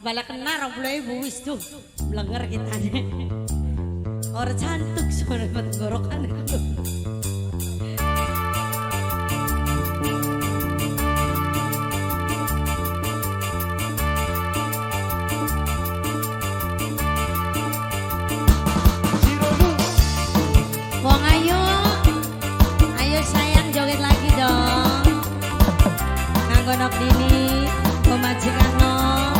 Bala kena 20.000 wis tuh. Blenger kita nih. Orang cantik soalnya tenggorokan itu. Wong ayo sayang joget lagi dong. Nganggo nok dini, pemajikan nok.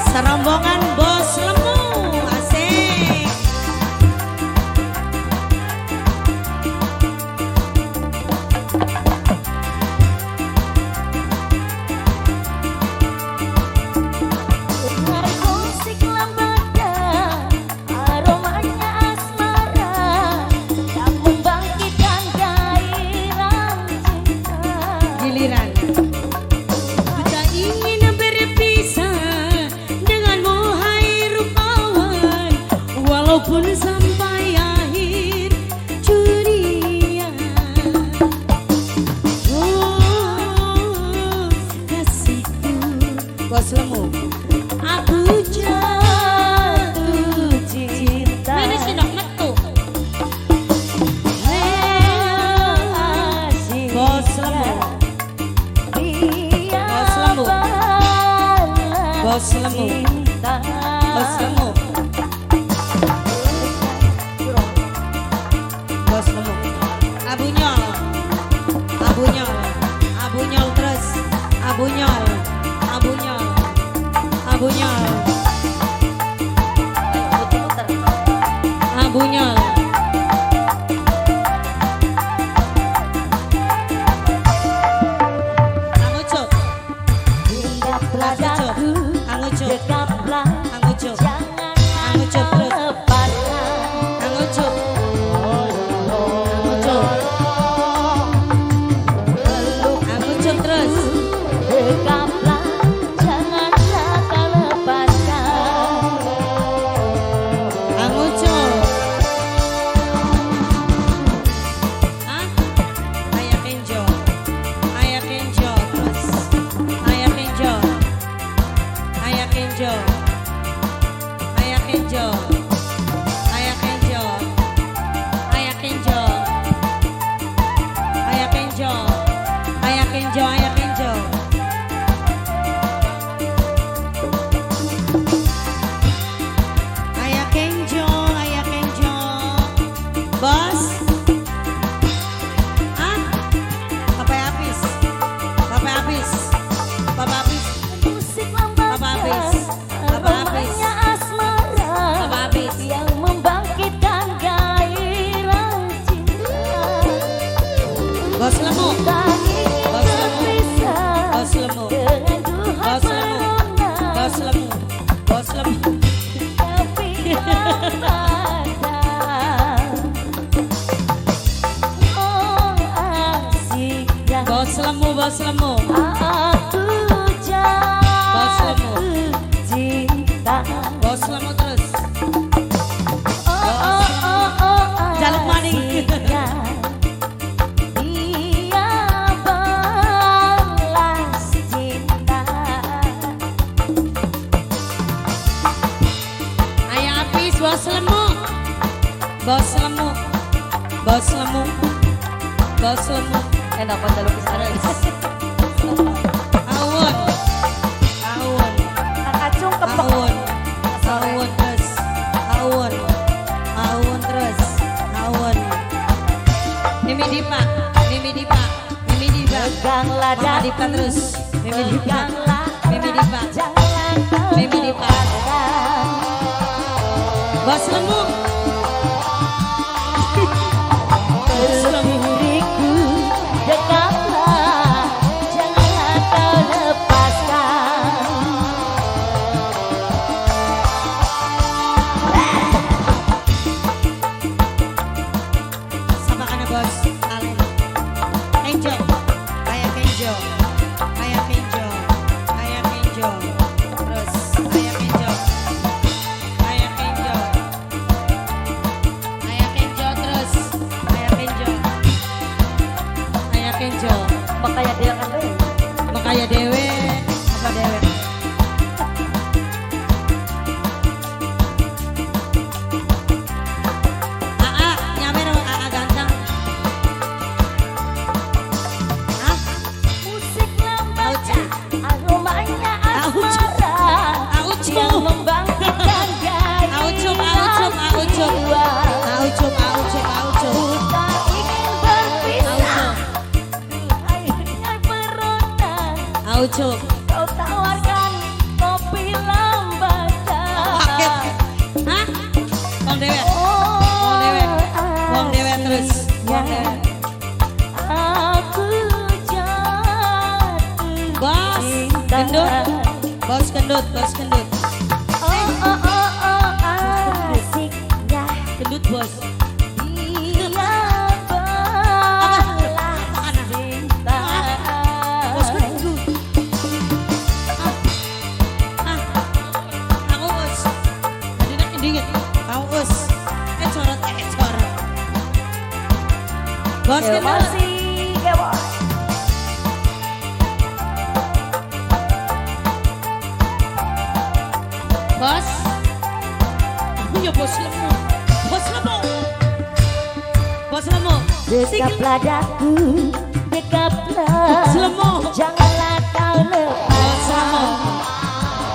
Serombongan bos lemu asik. Musik lambada, aromanya asmara yang membangkitkan gairah cinta. Giliran kita ingin berpisah denganmu hai rupawan, walaupun sampai akhir dunia. Oh kasihku bos lemu, aku jatuh cinta. Mana sih dok metu bos lemu, bos lemu, bos lemu, bos lemu, bos lemu. Abunyol, abunyol, abunyol terus, abunyol, abunyol, abunyol, abunyol. Angucup, Padaku angucup, dekaplah, angucup, jangan angucup terus, lepaskan. angucup, angucup, angucup terus. Dekaplah, janganlah kau lepaskan. Angucup. Hah? Ayah kenjo, ayah kenjo terus, ayah kenjo, ayah kenjo, ayah kenjo, ayah kenjo, ayah kenjo, ayah kenjo, ayah kenjo, ayah kenjo. Ayah kenjo, ayah kenjo. Bos. Hah? Papai habis. Papai habis. Papai habis. Musik lambada, Apa habis? Apa habis? aromanya asmara Apa habis? yang membangkitkan gairah cinta. Bos lemu. Tadi Bos lemu. terpisah Bos lemu. dengan duha Bos lemu. pesona, Bos lemu. Bos lemu. tapi ada. Oh asiknya Bos lemu, bos lemu. aku Bos lemu. jatuh cinta. Bos lemu terus. Jaluk maning. Asiknya dia balas cinta. Ayah habis, bos lemu. Bos lemu. Bos lemu. Bos lemu. Kenapa kalau kesana? Awon. Awon. Kakacung kepek. Awon. Awon terus. Awon. Awon terus. Awon. Mimi Dipa. Mimi Dipa. Mimi Dipa. Peganglah Mama Dipa daku, terus. Mimi Dipa. peganglah Mimi Dipa. jangan kau Mimi Dipa. lupakan. Bos lemu. Bos lemu. Diriku dekaplah, janganlah kau lepaskan. Sama kana bos. Alen. Kenjo. Ayah Kenjo. Ayah Kenjo. Ayah Kenjo. Terus ayah Kenjo. Ayah Kenjo. bos gendut. Asiknya Gendut bos. dia balas cinta. Bos gendut. Aku us. Tadi nak dingin. Aku us. Corot. Bos gendut. Masih kewat. Bos. Aku ya bos lemu. Bos lemu. Bos lemu. Dekaplah daku, dekaplah. Selemu. Janganlah kau Bos lemu.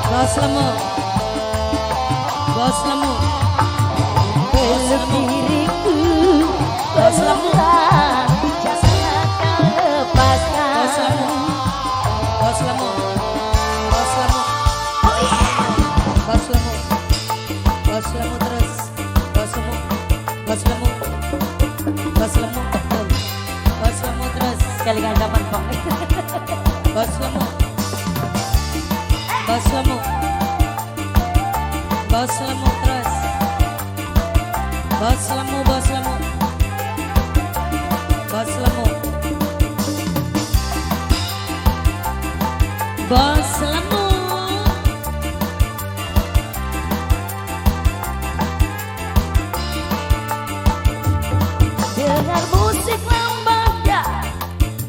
lepaskan Bos lemu. Bos lemu. peluk diriku. Bos lemu. Peluklah, janganlah kau lepaskan. Bos lemu. Bos lemu. Bos lemu. Bos lemu. Bos lemu terus. Bos lemu. Bos lemu. Bos lemu. Bos lemu terus. Sekali kan kapan kong? Bos lemu. Bos lemu. Bos lemu terus. Bos lemu, bos lemu. Bos lemu. Bos lemu. Dengar musik lembada,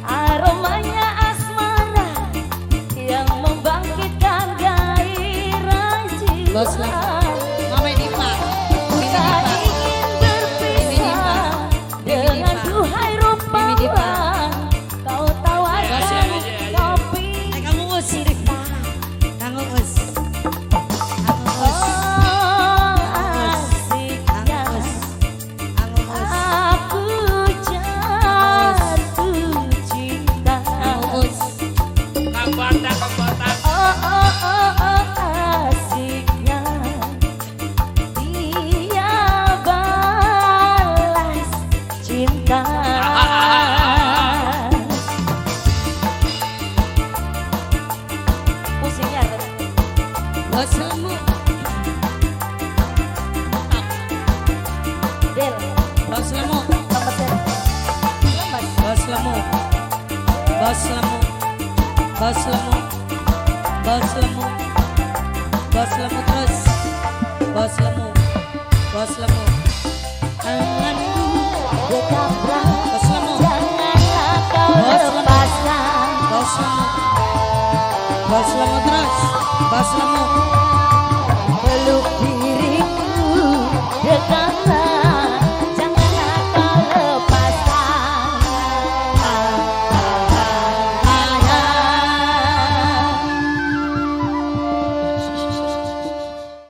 aromanya asmara yang membangkitkan gairah jiwa. Bos lemu. Mama ini Pak. Ini Tak Pak. ingin berpisah dengan duhai rupawan. Kau tawarkan kopi Kamu us. Kamu us. Kamu us. asiknya. Kamu us. Aku jatuh cinta. Kamu us. Asiknya dia balas cinta. Musiknya Bos lemu. Del, Bos lemu. lemes Del. Lemes. Bos lemu. Bos lemu. Bos lemu. Bos lemu. Bos lemu terus. Bos lemu. Bos lemu. Tanganku. Dekaplah, Bos lemu. janganlah kau Bos lemu. lepaskan. Bos lemu. Bos lemu terus. Bos lemu. Peluk diriku, dekat